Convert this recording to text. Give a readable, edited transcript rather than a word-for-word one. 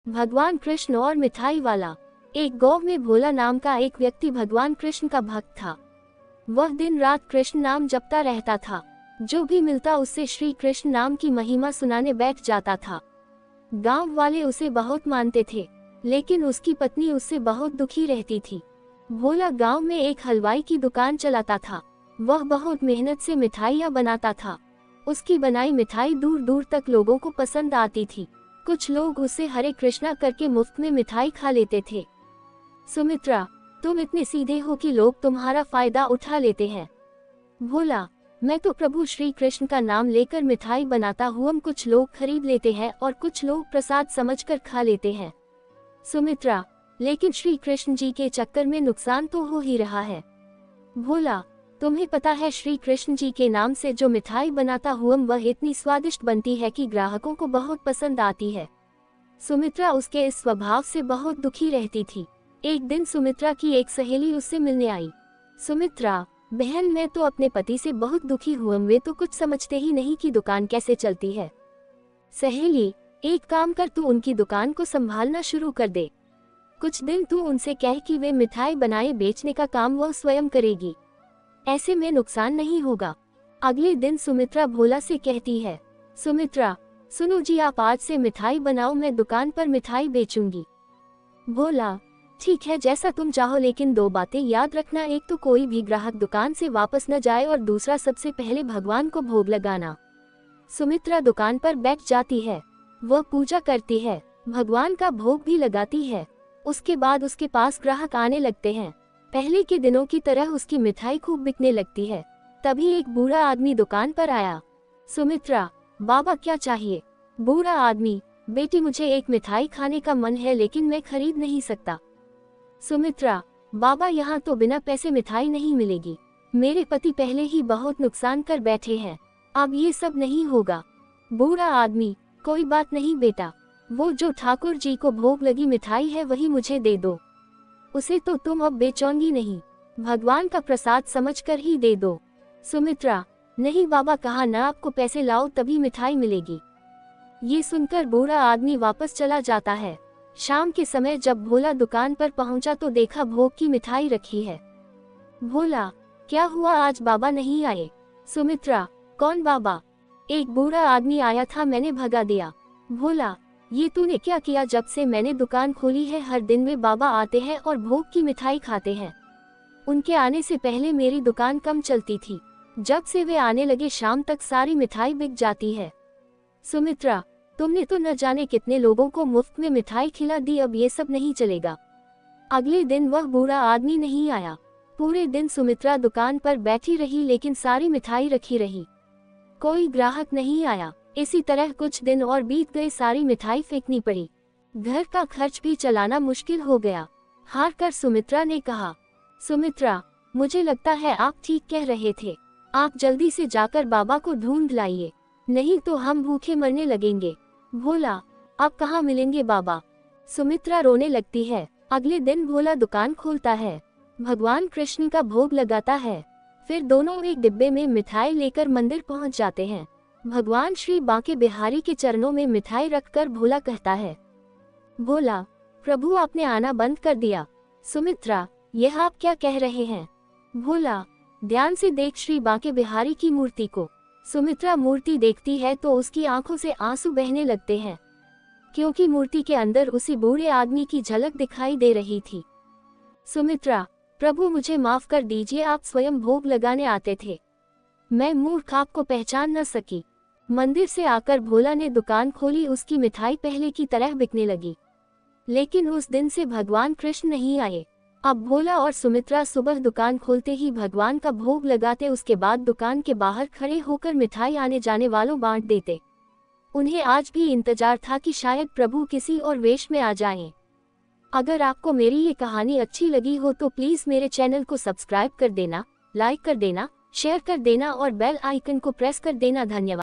भगवान कृष्ण और मिठाई वाला। एक गांव में भोला नाम का एक व्यक्ति भगवान कृष्ण का भक्त था। वह दिन रात कृष्ण नाम जपता रहता था। जो भी मिलता उससे श्री कृष्ण नाम की महिमा सुनाने बैठ जाता था। गांव वाले उसे बहुत मानते थे, लेकिन उसकी पत्नी उससे बहुत दुखी रहती थी। भोला गांव में एक हलवाई की दुकान चलाता था। वह बहुत मेहनत से मिठाइयाँ बनाता था। उसकी बनाई मिठाई दूर दूर तक लोगों को पसंद आती थी। कुछ लोग उससे हरे कृष्णा करके मुफ्त में मिठाई खा लेते थे। सुमित्रा, तुम इतने सीधे हो कि लोग तुम्हारा फायदा उठा लेते हैं। भोला, मैं तो प्रभु श्री कृष्ण का नाम लेकर मिठाई बनाता हूँ। कुछ लोग खरीद लेते हैं और कुछ लोग प्रसाद समझकर खा लेते हैं। सुमित्रा, लेकिन श्री कृष्ण जी के चक्कर में नुकसान तो हो ही रहा है। भोला, तुम्हें पता है श्री कृष्ण जी के नाम से जो मिठाई बनाता हूँ वह इतनी स्वादिष्ट बनती है कि ग्राहकों को बहुत पसंद आती है। सुमित्रा उसके इस स्वभाव से बहुत दुखी रहती थी। एक दिन सुमित्रा की एक सहेली उससे मिलने आई। सुमित्रा, बहन, मैं तो अपने पति से बहुत दुखी हूँ। वे तो कुछ समझते ही नहीं कि दुकान कैसे चलती है। सहेली, एक काम कर, तू उनकी दुकान को संभालना शुरू कर दे। कुछ दिन तू उनसे कह कि वे मिठाई बनाए बेचने का काम वह स्वयं करेगी। ऐसे में नुकसान नहीं होगा। अगले दिन सुमित्रा भोला से कहती है, सुमित्रा, सुनो जी, आप आज से मिठाई बनाओ, मैं दुकान पर मिठाई बेचूंगी। भोला, ठीक है, जैसा तुम चाहो, लेकिन दो बातें याद रखना। एक तो कोई भी ग्राहक दुकान से वापस न जाए और दूसरा सबसे पहले भगवान को भोग लगाना। सुमित्रा दुकान पर बैठ जाती है। वह पूजा करती है, भगवान का भोग भी लगाती है। उसके बाद उसके पास ग्राहक आने लगते हैं। पहले के दिनों की तरह उसकी मिठाई खूब बिकने लगती है। तभी एक बूढ़ा आदमी दुकान पर आया। सुमित्रा, बाबा क्या चाहिए? बूढ़ा आदमी, बेटी, मुझे एक मिठाई खाने का मन है लेकिन मैं खरीद नहीं सकता। सुमित्रा, बाबा, यहाँ तो बिना पैसे मिठाई नहीं मिलेगी। मेरे पति पहले ही बहुत नुकसान कर बैठे हैं, अब ये सब नहीं होगा। बूढ़ा आदमी, कोई बात नहीं बेटा, वो जो ठाकुर जी को भोग लगी मिठाई है वही मुझे दे दो। उसे तो तुम अब बेचोंगी नहीं, भगवान का प्रसाद समझकर ही दे दो। सुमित्रा, नहीं बाबा, कहा ना, आपको पैसे लाओ तभी मिठाई मिलेगी। ये सुनकर बूढ़ा आदमी वापस चला जाता है। शाम के समय जब भोला दुकान पर पहुंचा तो देखा भोग की मिठाई रखी है। भोला, क्या हुआ, आज बाबा नहीं आए? सुमित्रा, कौन बाबा? एक बूढ़ा आदमी आया था, मैंने भगा दिया। भोला, ये तूने क्या किया? जब से मैंने दुकान खोली है हर दिन वे बाबा आते हैं और भोग की मिठाई खाते हैं। उनके आने से पहले मेरी दुकान कम चलती थी, जब से वे आने लगे शाम तक सारी मिठाई बिक जाती है। सुमित्रा, तुमने तो न जाने कितने लोगों को मुफ्त में मिठाई खिला दी, अब ये सब नहीं चलेगा। अगले दिन वह बूढ़ा आदमी नहीं आया। पूरे दिन सुमित्रा दुकान पर बैठी रही लेकिन सारी मिठाई रखी रही, कोई ग्राहक नहीं आया। इसी तरह कुछ दिन और बीत गए, सारी मिठाई फेंकनी पड़ी। घर का खर्च भी चलाना मुश्किल हो गया। हार कर सुमित्रा ने कहा, सुमित्रा, मुझे लगता है आप ठीक कह रहे थे। आप जल्दी से जाकर बाबा को ढूंढ लाइए, नहीं तो हम भूखे मरने लगेंगे। भोला, अब कहाँ मिलेंगे बाबा? सुमित्रा रोने लगती है। अगले दिन भोला दुकान खोलता है, भगवान कृष्ण का भोग लगाता है। फिर दोनों एक डिब्बे में मिठाई लेकर मंदिर पहुँच जाते हैं। भगवान श्री बांके बिहारी के चरणों में मिठाई रखकर भोला कहता है, भोला, प्रभु आपने आना बंद कर दिया। सुमित्रा, यह आप क्या कह रहे हैं? भोला, ध्यान से देख श्री बांके बिहारी की मूर्ति को। सुमित्रा मूर्ति देखती है तो उसकी आंखों से आंसू बहने लगते हैं, क्योंकि मूर्ति के अंदर उसी बूढ़े आदमी की झलक दिखाई दे रही थी। सुमित्रा, प्रभु मुझे माफ कर दीजिए, आप स्वयं भोग लगाने आते थे, मैं मूर्ख आपको पहचान न सकी। मंदिर से आकर भोला ने दुकान खोली, उसकी मिठाई पहले की तरह बिकने लगी। लेकिन उस दिन से भगवान कृष्ण नहीं आए। अब भोला और सुमित्रा सुबह दुकान खोलते ही भगवान का भोग लगाते, उसके बाद दुकान के बाहर खड़े होकर मिठाई आने जाने वालों बांट देते। उन्हें आज भी इंतजार था कि शायद प्रभु किसी और वेश में आ जाएं। अगर आपको मेरी ये कहानी अच्छी लगी हो तो प्लीज मेरे चैनल को सब्सक्राइब कर देना, लाइक कर देना, शेयर कर देना और बेल आइकन को प्रेस कर देना। धन्यवाद।